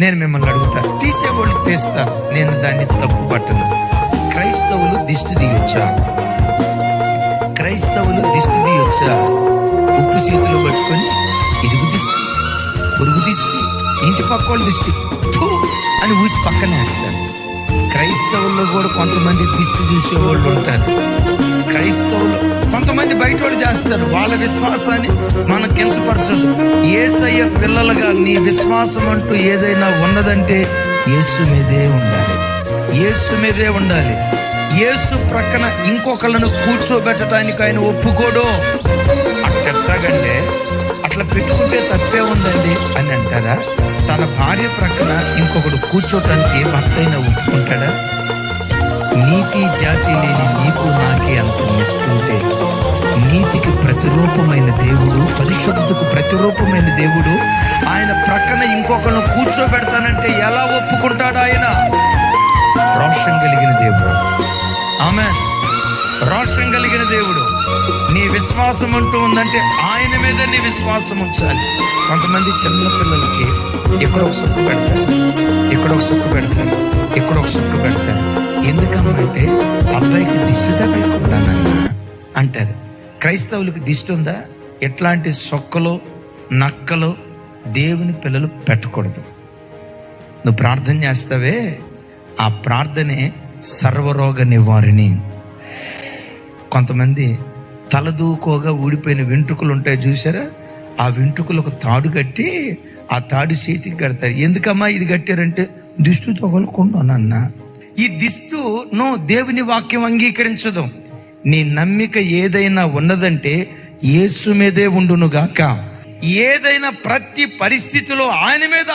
నేను మిమ్మల్ని అడుగుతా, తీసేవాళ్ళు తీస్తారు, నేను దాన్ని తప్పు పట్టను. క్రైస్తవులు దిష్టి తీయొచ్చా? క్రైస్తవులు దిష్టి తీయొచ్చా? ఉప్పు చేతులు పట్టుకొని ఇరుగు దిష్టి, పొరుగు దిష్టి, ఇంటి పక్కోళ్ళ దిష్టి ఫూ అని ఊసి పక్కనే వేస్తారు. క్రైస్తవుల్లో కూడా కొంతమంది దిష్టి చూసేవాళ్ళు ఉంటారు. క్రైస్తవులు కొంతమంది బయట వాళ్ళు చేస్తారు. వాళ్ళ విశ్వాసాన్ని మనం కించపరచదు. యేసయ్య పిల్లలుగా నీ విశ్వాసం అంటూ ఏదైనా ఉన్నదంటే యేసు మీదే ఉండాలి, యేసు మీదే ఉండాలి. యేసు ప్రక్కన ఇంకొకళ్ళను కూర్చోబెట్టడానికి ఆయన ఒప్పుకోడు. అట్టెట్టగంటే అట్లా పెట్టుకుంటే తప్పే ఉందండి అని అంటారా? తన భార్య ప్రక్కన ఇంకొకడు కూర్చోటానికి భర్త అయినా ఒప్పుకుంటాడా? నీతి జాతి లేని నీకు నాకే అంత నిష్ఠుంటే, నీతికి ప్రతిరూపమైన దేవుడు, పరిశుద్ధతకు ప్రతిరూపమైన దేవుడు ఆయన ప్రక్కన ఇంకొకరిని కూర్చోబెడతానంటే ఎలా ఒప్పుకుంటాడు? ఆయన రోషం కలిగిన దేవుడు. ఆమేన్. రోషం కలిగిన దేవుడు. నీ విశ్వాసం అంటూ ఉందంటే ఆయన మీద నీ విశ్వాసం ఉంచాలి. కొంతమంది చిన్న పిల్లలకి ఇక్కడ ఒక సుక్కు పెడతారు, ఇక్కడ ఒక సుక్కు పెడతారు, ఇక్కడ ఒక సుక్కు పెడతారు. ఎందుకమ్మంటే అబ్బాయికి దిష్టి తగలకుండానన్నా అంటారు. క్రైస్తవులకు దిష్టి ఉందా? ఎట్లాంటి సొక్కలు నక్కలు దేవుని పిల్లలు పెట్టకూడదు. నువ్వు ప్రార్థన చేస్తావే, ఆ ప్రార్థనే సర్వరోగ నివారిణి. కొంతమంది తలదూకోగా ఊడిపోయిన వెంట్రుకలు ఉంటాయి చూసారా? ఆ వెంట్రుకలకు తాడు కట్టి ఆ తాడు చేతికి కడతారు. ఎందుకమ్మా ఇది కట్టారంటే దిష్టి తగలకుండానన్నా. ఈ దిష్టు దేవుని వాక్యం అంగీకరించదు. నీ నమ్మిక ఏదైనా ఉన్నదంటే యేసు మీదే ఉండును గాక. ఏదైనా ప్రతి పరిస్థితిలో ఆయన మీద